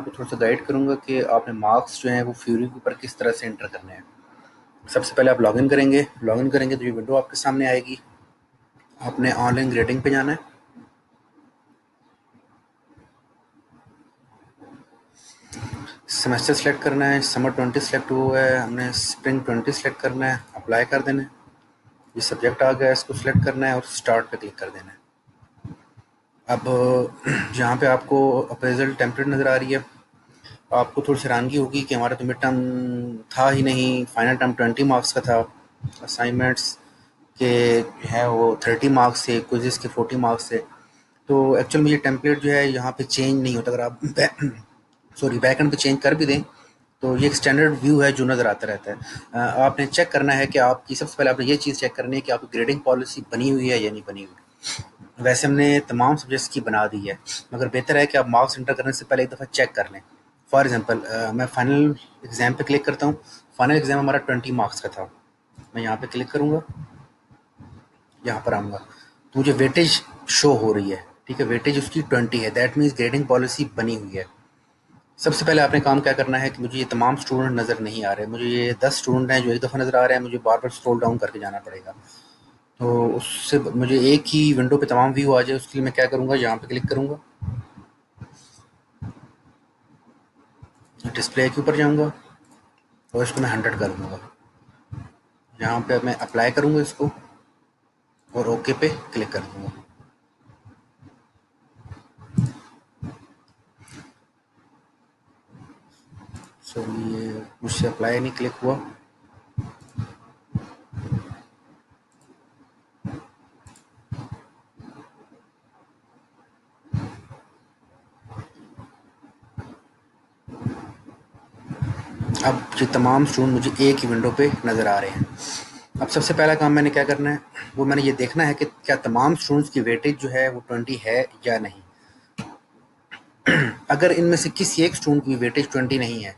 आपको थोड़ा सा गाइड करूँगा कि आपने मार्क्स जो हैं वो फ्यूरी के ऊपर किस तरह से एंटर करने हैं। सबसे पहले आप लॉगिन करेंगे तो ये विंडो आपके सामने आएगी। आपने ऑनलाइन ग्रेडिंग पे जाना है। सेमेस्टर सेलेक्ट करना है। समर 20 सेलेक्ट हुआ है, हमने स्प्रिंग 20 सेलेक्ट करना है, अप्लाई कर देना है। ये सब्जेक्ट आ गया है, इसको सिलेक्ट करना है और स्टार्ट पे क्लिक कर देना है। अब जहाँ पे आपको अप्रेजल टेम्पलेट नज़र आ रही है, आपको थोड़ी सी हैरानगी होगी कि हमारा तो मिड टर्म था ही नहीं, फाइनल टर्म 20 मार्क्स का था। असाइनमेंट्स के हैं वो 30 मार्क्स थे, क्विज़ेस के 40 मार्क्स थे। तो एक्चुअल में ये टेम्पलेट जो है यहाँ पे चेंज नहीं होता। अगर आप बैक एंड पे चेंज कर भी दें तो ये एक स्टैंडर्ड व्यू है जो नज़र आता रहता है। आपने चेक करना है कि आपकी, सबसे पहले आपने ये चीज़ चेक करनी है कि आपकी ग्रेडिंग पॉलिसी बनी हुई है या नहीं बनी हुई। वैसे हमने तमाम सब्जेक्ट्स की बना दी है, मगर बेहतर है कि आप मार्क्स एंटर करने से पहले एक दफ़ा चेक कर लें। फॉर एग्जांपल मैं फाइनल एग्ज़ाम पे क्लिक करता हूँ। फाइनल एग्ज़ाम हमारा 20 मार्क्स का था। मैं यहाँ पे क्लिक करूँगा, यहाँ पर आऊँगा तो मुझे वेटेज शो हो रही है। ठीक है, वेटेज उसकी 20 है। दैट मीन्स ग्रेडिंग पॉलिसी बनी हुई है। सबसे पहले आपने काम क्या करना है कि मुझे ये तमाम स्टूडेंट नज़र नहीं आ रहे। मुझे ये 10 स्टूडेंट हैं जो एक दफ़ा नज़र आ रहे हैं, मुझे बार बार स्क्रॉल डाउन करके जाना पड़ेगा। तो उससे मुझे एक ही विंडो पे तमाम व्यू आ जाए, उसके लिए मैं क्या करूँगा, यहाँ पे क्लिक करूँगा, डिस्प्ले के ऊपर जाऊँगा और इसको मैं 100 कर दूँगा। यहाँ पे मैं अप्लाई करूँगा इसको और ओके पे क्लिक कर दूँगा। सो ये मुझसे अप्लाई नहीं क्लिक हुआ। अब ये तमाम स्टूडेंट मुझे एक ही विंडो पे नज़र आ रहे हैं। अब सबसे पहला काम मैंने क्या करना है, वो मैंने ये देखना है कि क्या तमाम स्टूडेंट्स की वेटेज जो है वो 20 है या नहीं। अगर इनमें से किसी एक स्टूडेंट की वेटेज 20 नहीं है,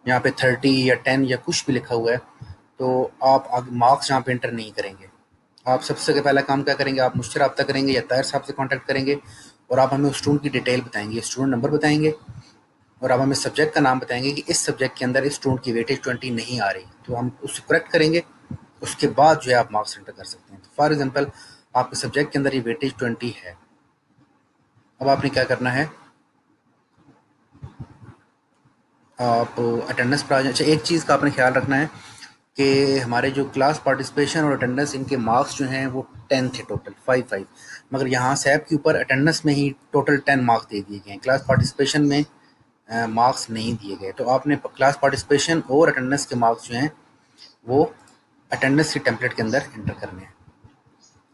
यहाँ पे 30 या 10 या कुछ भी लिखा हुआ है, तो आप मार्क्स यहाँ पे एंटर नहीं करेंगे। आप सबसे पहला काम क्या करेंगे, आप मुझसे रब्ता करेंगे या ताहिर साहब से कांटेक्ट करेंगे और आप हमें उस स्टूडेंट की डिटेल बताएंगे, स्टूडेंट नंबर बताएंगे और आप हमें सब्जेक्ट का नाम बताएंगे कि इस सब्जेक्ट के अंदर इस स्टूडेंट की वेटेज 20 नहीं आ रही, तो हम उससे करेक्ट करेंगे। उसके बाद जो है आप मार्क्स एंटर कर सकते हैं। तो फॉर एग्जाम्पल आपके सब्जेक्ट के अंदर ये वेटेज 20 है। अब आपने क्या करना है, आप अटेंडेंस पर आ जाए। अच्छा, एक चीज़ का आपने ख्याल रखना है कि हमारे जो क्लास पार्टिसिपेशन और अटेंडेंस, इनके मार्क्स जो हैं वो 10 थे, टोटल 5 मगर यहाँ सैप के ऊपर अटेंडेंस में ही टोटल 10 मार्क्स दे दिए गए हैं। क्लास पार्टिसिपेशन में मार्क्स नहीं दिए गए। तो आपने क्लास पार्टिसिपेशन और अटेंडेंस के मार्क्स जो हैं वो अटेंडेंस के टेम्पलेट के अंदर एंटर करने हैं।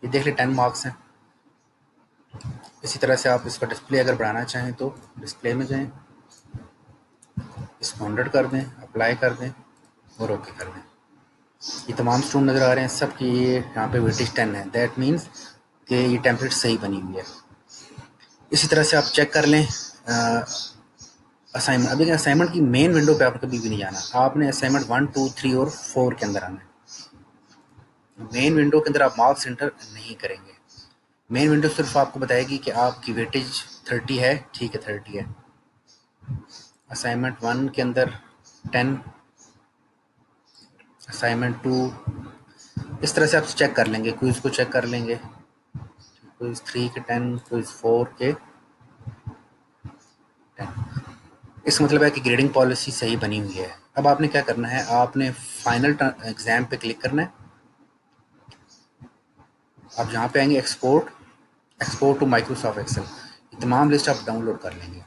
ये देख ले 10 मार्क्स हैं। इसी तरह से आप इसका डिस्प्ले अगर बढ़ाना चाहें तो डिस्प्ले में जाएं, इसको 100 कर दें, अप्लाई कर दें और ओके कर दें। ये तमाम स्टूडेंट नज़र आ रहे हैं, सब की ये यहाँ पे वेटेज 10 है। दैट मीन्स कि ये टेम्पलेट सही बनी हुई है। इसी तरह से आप चेक कर लें असाइनमेंट। अब देखिए, असाइनमेंट की मेन विंडो पे आपने कभी भी नहीं जाना। आपने असाइनमेंट 1, 2, 3 और 4 के अंदर आना है। मेन विंडो के अंदर आप मार्क्स एंटर नहीं करेंगे। मेन विंडो सिर्फ आपको बताएगी कि आपकी वेटेज 30 है, ठीक है 30 है। असाइनमेंट 1 के अंदर 10, असाइनमेंट 2, इस तरह से आप चेक कर लेंगे। क्विज़ को चेक कर लेंगे, क्विज़ 3 के 10, क्विज़ 4 के 10। इसका मतलब है कि ग्रेडिंग पॉलिसी सही बनी हुई है। अब आपने क्या करना है, आपने फाइनल एग्ज़ाम पे क्लिक करना है। आप जहाँ पे आएंगे एक्सपोर्ट टू माइक्रोसॉफ्ट एक्सेल, ये तमाम लिस्ट आप डाउनलोड कर लेंगे।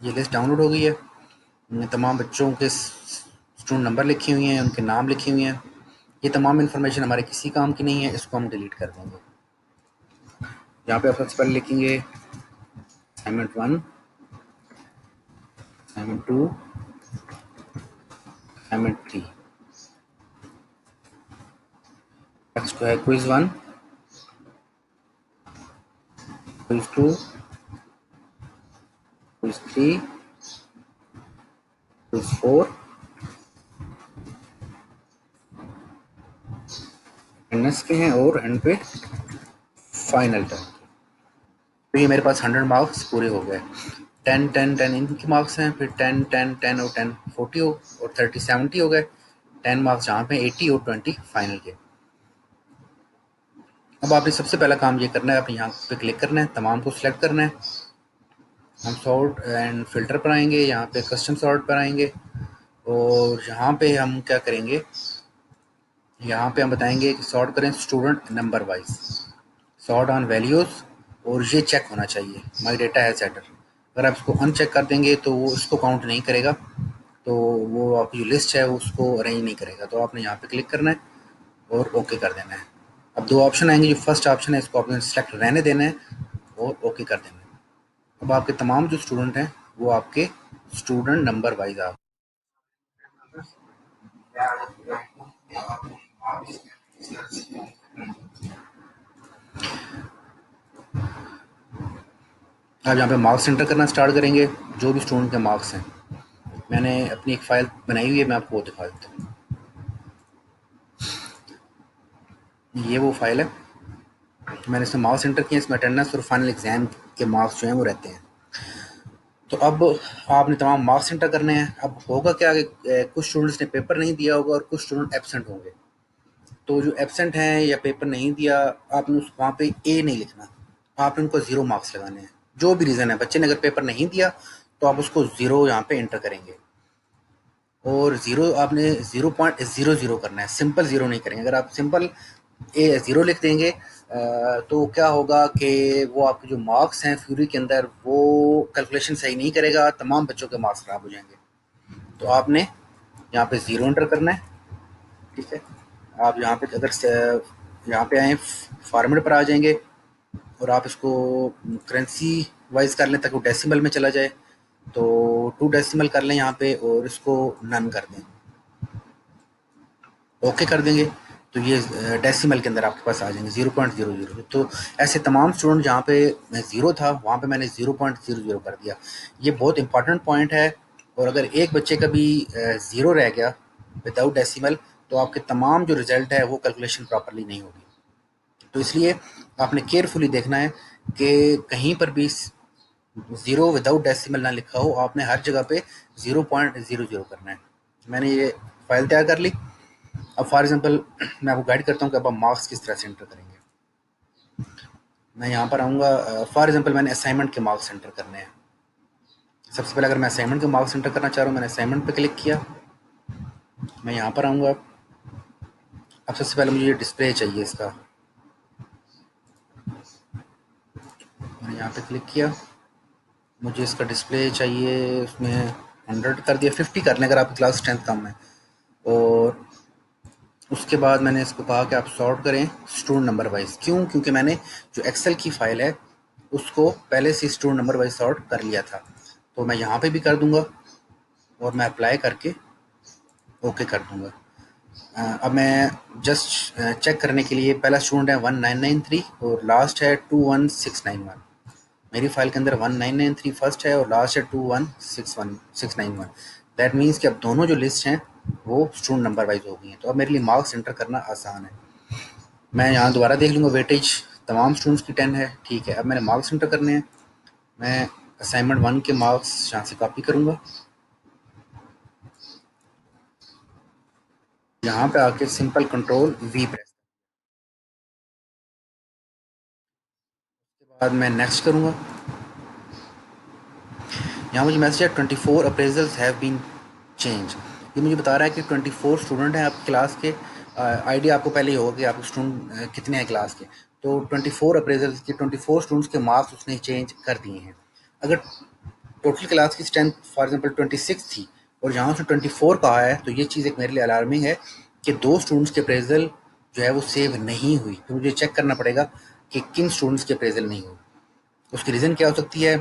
ये लिस्ट डाउनलोड हो गई है। इनमें तमाम बच्चों के स्टूडेंट नंबर लिखे हुए हैं, उनके नाम लिखे हुए हैं। ये तमाम इन्फॉर्मेशन हमारे किसी काम की नहीं है, इसको हम डिलीट कर देंगे। यहाँ पे आप सबसे पहले लिखेंगे असाइनमेंट 1, असाइनमेंट 2, असाइनमेंट 3। नेक्स्ट है quiz 1, quiz 2, quiz 3, quiz 4, NS के हैं और एंड पे फाइनल टर्म। तो ये मेरे पास 100 मार्क्स पूरे हो गए। 10 10 10 इनके मार्क्स हैं, फिर 10 10 10 और 10 40 हो और 30 70 हो गए। 10 मार्क्स यहाँ पे, 80 और 20 फाइनल के। अब आपने सबसे पहला काम ये करना है, आपने यहाँ पे क्लिक करना है, तमाम को सिलेक्ट करना है। हम सॉर्ट एंड फिल्टर पर आएंगे, यहाँ पे कस्टम सॉर्ट पर आएंगे और यहाँ पे हम क्या करेंगे, यहाँ पे हम बताएंगे कि सॉर्ट करें student number wise, sort on values, और ये चेक होना चाहिए माई डेटा हैज एडर। अगर आप इसको अनचेक कर देंगे तो वो इसको काउंट नहीं करेगा, तो वो आपकी जो लिस्ट है वो उसको अरेंज नहीं करेगा। तो आपने यहाँ पे क्लिक करना है और ओके कर देना है। अब दो ऑप्शन आएंगे, जो फर्स्ट ऑप्शन है इसको आपने सेलेक्ट रहने देना है और ओके कर देना है। अब आपके तमाम जो स्टूडेंट हैं वो आपके स्टूडेंट नंबर वाइज आप आप यहाँ पे मार्क्स एंटर करना स्टार्ट करेंगे, जो भी स्टूडेंट के मार्क्स हैं। मैंने अपनी एक फ़ाइल बनाई हुई है, मैं आपको वो दिखा देता हूँ। ये वो फाइल है, मैंने इसमें मार्क्स एंटर किए, इसमें अटेंडेंस और फाइनल एग्जाम के मार्क्स जो हैं वो रहते हैं। तो अब आपने तमाम मार्क्स एंटर करने हैं। अब होगा क्या कि कुछ स्टूडेंट्स ने पेपर नहीं दिया होगा और कुछ स्टूडेंट एब्सेंट होंगे। तो जो एब्सेंट हैं या पेपर नहीं दिया, आपने उस वहाँ पे ए नहीं लिखना, आपने उनको 0 मार्क्स लगाने हैं। जो भी रीज़न है, बच्चे ने अगर पेपर नहीं दिया तो आप उसको 0 यहाँ पे एंटर करेंगे और 0 आपने 0.00 करना है, सिंपल 0 नहीं करेंगे। अगर आप सिंपल 0 लिख देंगे तो क्या होगा कि वो आपके जो मार्क्स हैं फ्यूरी के अंदर वो कैलकुलेशन सही नहीं करेगा, तमाम बच्चों के मार्क्स ख़राब हो जाएंगे। तो आपने यहाँ पे 0 एंटर करना है, ठीक है। आप यहाँ पे अगर यहाँ पे आए फॉर्मेट पर आ जाएंगे और आप इसको करेंसी वाइज कर लें ताकि वो डेसिमल में चला जाए, तो 2 डेसिमल कर लें यहाँ पे और इसको नन कर दें, ओके कर देंगे। तो ये डेसिमल के अंदर आपके पास आ जाएंगे 0.00। तो ऐसे तमाम स्टूडेंट जहाँ पे 0 था वहाँ पे मैंने 0.00 कर दिया। ये बहुत इंपॉर्टेंट पॉइंट है। और अगर एक बच्चे का भी 0 रह गया विदाउट डेसिमल, तो आपके तमाम जो रिजल्ट है वो कैलकुलेशन प्रॉपरली नहीं होगी। तो इसलिए आपने केयरफुली देखना है कि कहीं पर भी 0 विदाउट डेसिमल ना लिखा हो, आपने हर जगह पे 0.00 करना है। मैंने ये फाइल तैयार कर ली। अब फॉर एग्जांपल मैं आपको गाइड करता हूँ कि अब आप मार्क्स किस तरह से एंटर करेंगे। मैं यहाँ पर आऊँगा, फॉर एग्जांपल मैंने असाइनमेंट के मार्क्स एंटर करने हैं। सबसे पहले अगर मैं असाइनमेंट के मार्क्स एंटर करना चाह रहा हूँ, मैंने असाइनमेंट पे क्लिक किया। मैं यहाँ पर आऊँगा। अब सबसे पहले मुझे ये डिस्प्ले चाहिए इसका, मैंने यहाँ पे क्लिक किया। मुझे इसका डिस्प्ले चाहिए, उसमें 100 कर दिया, 50 कर लें अगर आपकी क्लास स्ट्रेंथ कम है। और उसके बाद मैंने इसको कहा कि आप सॉर्ट करें स्टूडेंट नंबर वाइज। क्यों? क्योंकि मैंने जो एक्सेल की फ़ाइल है उसको पहले से स्टूडेंट नंबर वाइज सॉर्ट कर लिया था। तो मैं यहाँ पे भी कर दूंगा और मैं अप्लाई करके ओके कर दूंगा। अब मैं जस्ट चेक करने के लिए, पहला स्टूडेंट है 1993 और लास्ट है 21691। मेरी फाइल के अंदर 1993 फर्स्ट है और लास्ट है 21691। दैट मीन्स कि अब दोनों जो लिस्ट हैं वो स्टूडेंट नंबर वाइज हो गई हैं। तो अब मेरे लिए मार्क्स एंटर करना आसान है। मैं यहाँ दोबारा देख लूँगा, वेटेज तमाम स्टूडेंट्स की 10 है, ठीक है। अब मैंने मार्क्स एंटर करने हैं। मैं असाइनमेंट 1 के मार्क्स यहाँ से कॉपी करूँगा, यहाँ पे आके सिंपल कंट्रोल वी प्रेस, उसके बाद मैं नेक्स्ट करूँगा। यहाँ मुझे मैसेज है 24 अप्रेजल्स हैव बीन चेंज। ये मुझे बता रहा है कि 24 स्टूडेंट हैं आपकी क्लास के। आइडिया आपको पहले ही होगा कि आपके स्टूडेंट कितने हैं क्लास के। तो 24 अप्रेजल्स के 24 स्टूडेंट्स के मार्क्स उसने चेंज कर दिए हैं। अगर टोटल क्लास की स्ट्रेंथ फॉर एग्जांपल 26 थी और जहाँ उसने 24 कहा है, तो ये चीज़ एक मेरे लिए अलार्मिंग है कि 2 स्टूडेंट्स के अप्रेजल जो है वो सेव नहीं हुई। तो मुझे चेक करना पड़ेगा कि किन स्टूडेंट्स के अप्रेजल नहीं हुई। उसकी रीज़न क्या हो सकती है?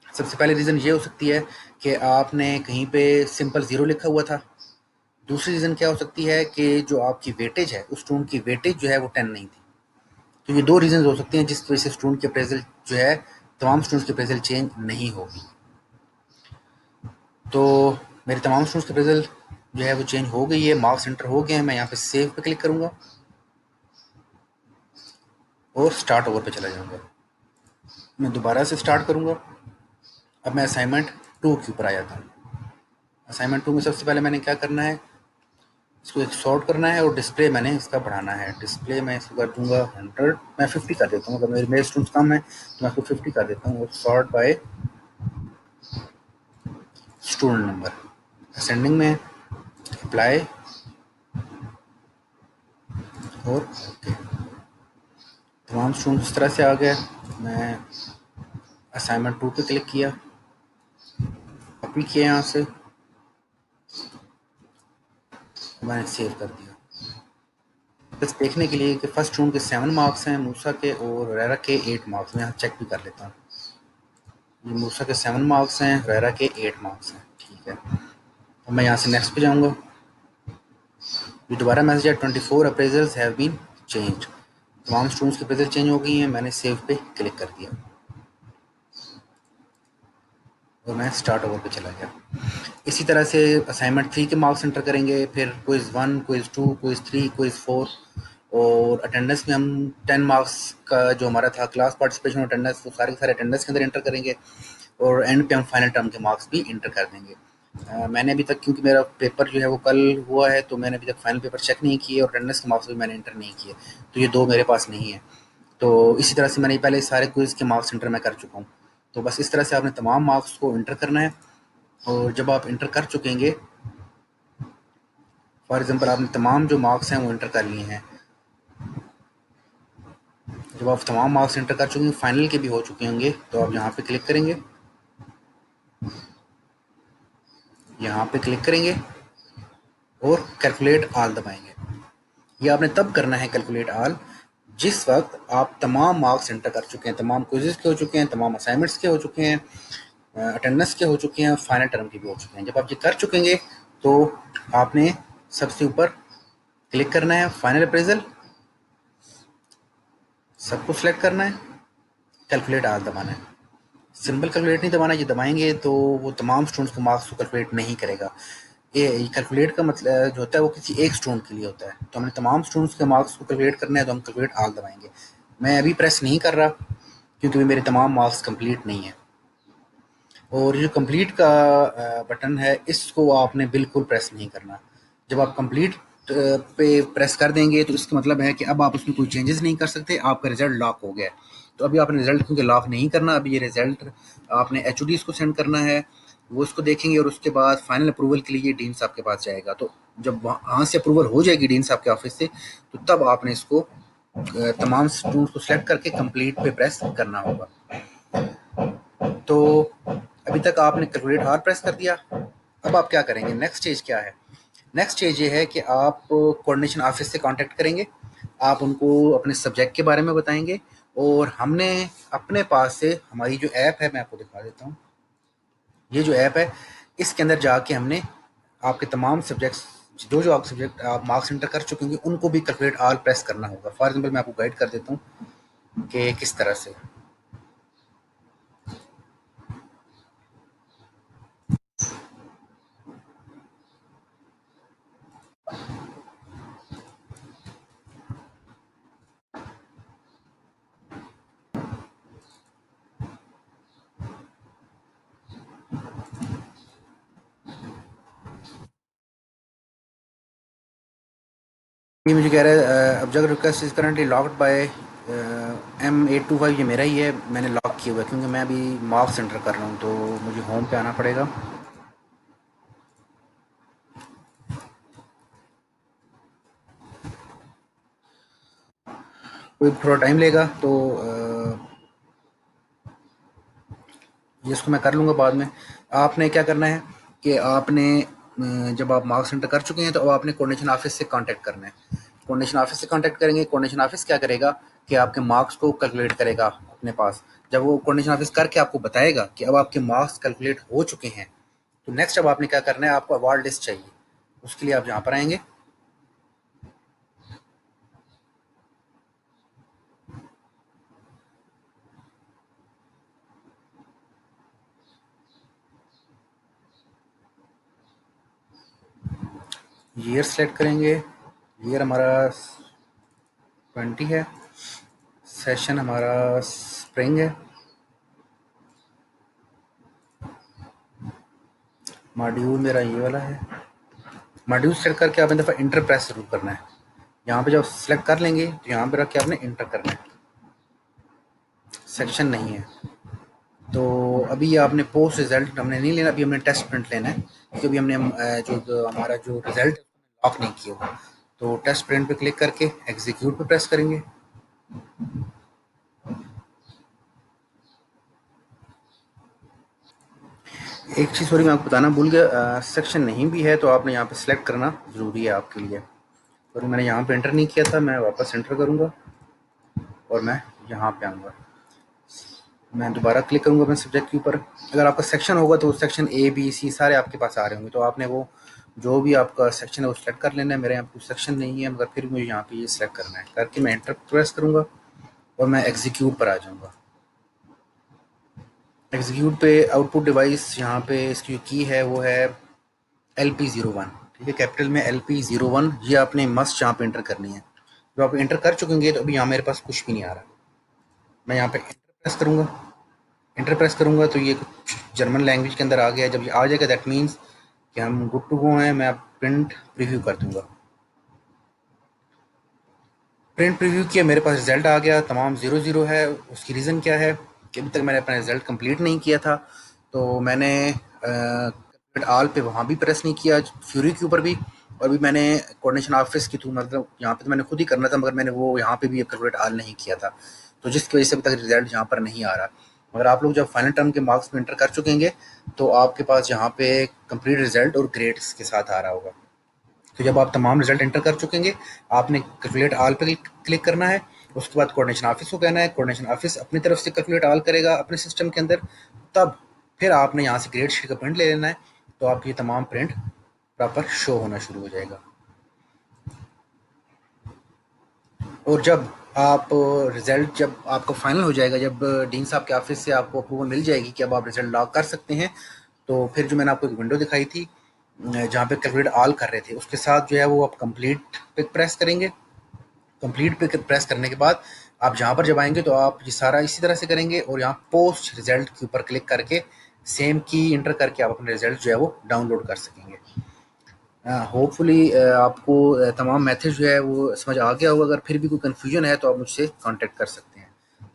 सबसे पहले रीज़न ये हो सकती है कि आपने कहीं पे सिंपल 0 लिखा हुआ था। दूसरी रीज़न क्या हो सकती है कि जो आपकी वेटेज है, उस स्टूडेंट की वेटेज जो है वो 10 नहीं थी। तो ये 2 रीज़न्स हो सकते हैं जिस वजह से स्टूडेंट के अप्रेज़ल जो है, तमाम स्टूडेंट्स के अप्रेज़ल चेंज नहीं होगी। तो मेरे तमाम स्टूडेंट्स के अप्रेज़ल जो है वो चेंज हो गई है, मार्क्स एंटर हो गए हैं। मैं यहाँ पे सेव पे क्लिक करूँगा और स्टार्ट ओवर पे चला जाऊँगा। मैं दोबारा से स्टार्ट करूँगा। अब मैं असाइनमेंट 2 के ऊपर आ जाता हूँ। असाइनमेंट 2 में सबसे पहले मैंने क्या करना है, इसको एक सॉर्ट करना है और डिस्प्ले मैंने इसका बढ़ाना है। डिस्प्ले मैं इसको कर दूंगा 100, मैं 50 कर देता हूँ, अगर मेरे स्टूडेंट्स कम है तो मैं इसको 50 कर देता हूँ। और sort by student number, ascending में अप्लाई और ओके। तमाम स्टूडेंट्स इस तरह से आ गए। मैं असाइनमेंट 2 पे क्लिक किया, कॉपी किया यहाँ से, मैंने सेव कर दिया। बस देखने के लिए कि फर्स्ट स्टूडेंट के 7 मार्क्स हैं, मूसा के और रेरा के 8 मार्क्स। मैं यहाँ चेक भी कर लेता हूँ। ये मूसा के 7 मार्क्स हैं, रेरा के 8 मार्क्स हैं। ठीक है, अब मैं यहाँ से नेक्स्ट पे जाऊँगा। ये दोबारा मैसेज है 24 अप्रेजल्स हैव बीन चेंज। तमाम स्टूडेंट्स की अप्रेजल चेंज हो गई हैं। मैंने सेव पे क्लिक कर दिया और मैं स्टार्ट ओवर पे चला गया। इसी तरह से असाइनमेंट 3 के मार्क्स एंटर करेंगे, फिर क्विज़ 1, क्विज़ 2, क्विज़ 3, क्विज़ 4 और अटेंडेंस में हम 10 मार्क्स का जो हमारा था क्लास पार्टिसिपेशन अटेंडेंस, वो सारे के सारे अटेंडेंस के अंदर एंटर करेंगे और एंड पे हम फाइनल टर्म के मार्क्स भी इंटर कर देंगे। मैंने अभी तक, क्योंकि मेरा पेपर जो है वो कल हुआ है, तो मैंने अभी तक फाइनल पेपर चेक नहीं किए और अटेंडेंस के मार्क्स भी मैंने इंटर नहीं किए, तो ये 2 मेरे पास नहीं है। तो इसी तरह से मैंने पहले सारे क्विज़ के मार्क्स इंटर मैं कर चुका हूँ। तो बस इस तरह से आपने तमाम मार्क्स को इंटर करना है। और जब आप इंटर कर चुकेंगे, फॉर एग्जांपल आपने तमाम जो मार्क्स हैं वो इंटर कर लिए हैं, जब आप तमाम मार्क्स इंटर कर चुके हैं, फाइनल के भी हो चुके होंगे, तो आप यहाँ पे क्लिक करेंगे, यहाँ पे क्लिक करेंगे और कैलकुलेट ऑल दबाएंगे। ये आपने तब करना है कैलकुलेट ऑल जिस वक्त आप तमाम मार्क्स इंटर कर चुके हैं, तमाम क्विज़ेस के हो चुके हैं, तमाम असाइनमेंट्स के हो चुके हैं, अटेंडेंस के हो चुके हैं, फाइनल टर्म के भी हो चुके हैं। जब आप ये कर चुकेंगे तो आपने सबसे ऊपर क्लिक करना है फाइनल अप्रेजल, सबको सिलेक्ट करना है, कैलकुलेट ऑल दबाना है। सिंपल कैलकुलेट नहीं दबाना, ये दबाएंगे तो वो तमाम स्टूडेंट्स के मार्क्स को कैलकुलेट नहीं करेगा। ये कैलकुलेट का मतलब जो होता है वो किसी एक स्टूडेंट के लिए होता है। तो हमने तमाम स्टूडेंट्स के मार्क्स को कैलकुलेट करना है, तो हम कैलकुलेट ऑल दबाएंगे। मैं अभी प्रेस नहीं कर रहा क्योंकि मेरे तमाम मार्क्स कंप्लीट नहीं है। और जो कंप्लीट का बटन है, इसको आपने बिल्कुल प्रेस नहीं करना। जब आप कंप्लीट पे प्रेस कर देंगे तो इसका मतलब है कि अब आप उसमें कोई चेंजेस नहीं कर सकते, आपका रिजल्ट लॉक हो गया है। तो अभी आपने रिजल्ट क्योंकि लॉक नहीं करना, अभी ये रिजल्ट आपने एचओडीज को सेंड करना है, वो उसको देखेंगे और उसके बाद फाइनल अप्रूवल के लिए डीन साहब के पास जाएगा। तो जब वहाँ से अप्रूवल हो जाएगी डीन साहब के ऑफिस से, तो तब आपने इसको तमाम स्टूडेंट्स को सिलेक्ट करके कंप्लीट पे प्रेस करना होगा। तो अभी तक आपने कैलकुलेट आर प्रेस कर दिया। अब आप क्या करेंगे, नेक्स्ट स्टेज क्या है? नेक्स्ट स्टेज ये है कि आप कोऑर्डिनेशन ऑफिस से कांटेक्ट करेंगे, आप उनको अपने सब्जेक्ट के बारे में बताएंगे और हमने अपने पास से हमारी जो ऐप है, मैं आपको दिखा देता हूँ। ये जो ऐप है, इसके अंदर जाके हमने आपके तमाम सब्जेक्ट्स, जो जो आप सब्जेक्ट आप मार्क्स इंटर कर चुके होंगे, उनको भी कैलकुलेट ऑल प्रेस करना होगा। फॉर एग्जाम्पल मैं आपको गाइड कर देता हूँ कि किस तरह से। ये मुझे कह रहा है object request is currently locked by M825। ये मेरा ही है, मैंने लॉक किया हुआ है क्योंकि मैं अभी मार्क्स एंटर कर रहा हूँ, तो मुझे होम पे आना पड़ेगा। कोई थोड़ा टाइम लेगा, तो ये इसको मैं कर लूँगा बाद में। आपने क्या करना है कि आपने जब आप मार्क्स एंटर कर चुके हैं, तो अब आपने कोऑर्डिनेशन ऑफिस से कांटेक्ट करना है। कोऑर्डिनेशन ऑफिस से कांटेक्ट करेंगे, कोऑर्डिनेशन ऑफिस क्या करेगा कि आपके मार्क्स को कैलकुलेट करेगा अपने पास। जब वो कोऑर्डिनेशन ऑफिस करके आपको बताएगा कि अब आपके मार्क्स कैलकुलेट हो चुके हैं, तो नेक्स्ट अब आपने क्या करना है, आपको अवार्ड लिस्ट चाहिए। उसके लिए आप यहाँ पर आएंगे, ईयर सेलेक्ट करेंगे। ईयर हमारा 20 है, सेशन हमारा स्प्रिंग है, मॉड्यूल मेरा ये वाला है। मॉड्यूल सेलेक्ट करके आपने दफ़ा इंटर प्रेस ज़रूर करना है। यहाँ पे जब सेलेक्ट कर लेंगे तो यहाँ पे रख के आपने इंटर करना है, सेक्शन नहीं है। तो अभी आपने पोस्ट रिजल्ट हमने नहीं लेना, अभी हमने टेस्ट प्रिंट लेना है, क्योंकि अभी हमने हमारा जो रिजल्ट लॉक नहीं किया हुआ। तो टेस्ट प्रिंट पे क्लिक करके एग्जीक्यूट पे प्रेस करेंगे। एक चीज़ सॉरी मैं आपको बताना भूल गया, सेक्शन नहीं भी है तो आपने यहाँ पे सिलेक्ट करना ज़रूरी है आपके लिए। सॉरी मैंने यहाँ पे एंटर नहीं किया था, मैं वापस एंटर करूँगा और मैं यहाँ पे आऊँगा। मैं दोबारा क्लिक करूँगा अपने सब्जेक्ट के ऊपर। अगर आपका सेक्शन होगा तो सेक्शन ए बी सी सारे आपके पास आ रहे होंगे, तो आपने वो जो भी आपका सेक्शन है वो सिलेक्ट कर लेना है। मेरे यहाँ पे सेक्शन नहीं है, मगर फिर मुझे यहाँ पे ये सिलेक्ट करना है। करके मैं एंटर प्रेस करूँगा और मैं एग्जीक्यूट पर आ जाऊँगा। एग्जीक्यूट पे आउटपुट डिवाइस यहाँ पे इसकी की है वो है LP01, ठीक है, कैपिटल में LP01। ये आपने मस्ट यहाँ पे एंटर करनी है। जब आप एंटर कर चुकेंगे तो अभी यहाँ मेरे पास कुछ भी नहीं आ रहा। मैं यहाँ पे एंटर प्रेस करूँगा। एंटर प्रेस करूँगा तो ये कुछ जर्मन लैंग्वेज के अंदर आ गया। जब ये आ जाएगा दैट मीन्स कि हम गुड टू गो हैं। मैं अब प्रिंट प्रीव्यू कर दूँगा। प्रिंट प्रीव्यू किया, मेरे पास रिजल्ट आ गया, तमाम 0-0 है। उसकी रीज़न क्या है कि अभी तक मैंने अपना रिजल्ट कंप्लीट नहीं किया था। तो मैंने आल पे वहाँ भी प्रेस नहीं किया, फ्यूरी के ऊपर भी, और भी मैंने कोऑर्डिनेशन ऑफिस के थ्रू, मतलब यहाँ पे तो मैंने खुद ही करना था, मगर मैंने वो यहाँ पे भी कैलकुलेट आल नहीं किया था, तो जिसकी वजह से अभी तक रिजल्ट यहाँ पर नहीं आ रहा। मगर आप लोग जब फाइनल टर्म के मार्क्स में एंटर कर चुकेंगे तो आपके पास यहाँ पे कंप्लीट रिजल्ट और ग्रेड्स के साथ आ रहा होगा। तो जब आप तमाम रिजल्ट एंटर कर चुकेंगे, आपने कैलकुलेट ऑल पे क्लिक करना है। उसके बाद कोऑर्डिनेशन ऑफिस को कहना है, कोऑर्डिनेशन ऑफिस अपनी तरफ से कैलकुलेट ऑल करेगा अपने सिस्टम के अंदर। तब फिर आपने यहाँ से ग्रेड शीट का प्रिंट ले लेना है, तो आपकी ये तमाम प्रिंट प्रॉपर शो होना शुरू हो जाएगा। और जब आप रिज़ल्ट जब आपका फाइनल हो जाएगा, जब डीन साहब के ऑफिस से आपको अप्रूवल मिल जाएगी कि अब आप रिज़ल्ट लॉक कर सकते हैं, तो फिर जो मैंने आपको एक विंडो दिखाई थी जहाँ पे कैलकुलेट ऑल कर रहे थे, उसके साथ जो है वो आप कंप्लीट पे प्रेस करेंगे। कंप्लीट पे प्रेस करने के बाद आप जहाँ पर जब आएंगे तो आप ये सारा इसी तरह से करेंगे, और यहाँ पोस्ट रिजल्ट के ऊपर क्लिक करके सेम की इंटर करके आप अपने रिजल्ट जो है वो डाउनलोड कर सकेंगे। होपफुली आपको तमाम मेथड जो है वो समझ आ गया होगा। अगर फिर भी कोई कन्फ्यूजन है तो आप मुझसे कांटेक्ट कर सकते हैं।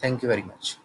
Thank you very much.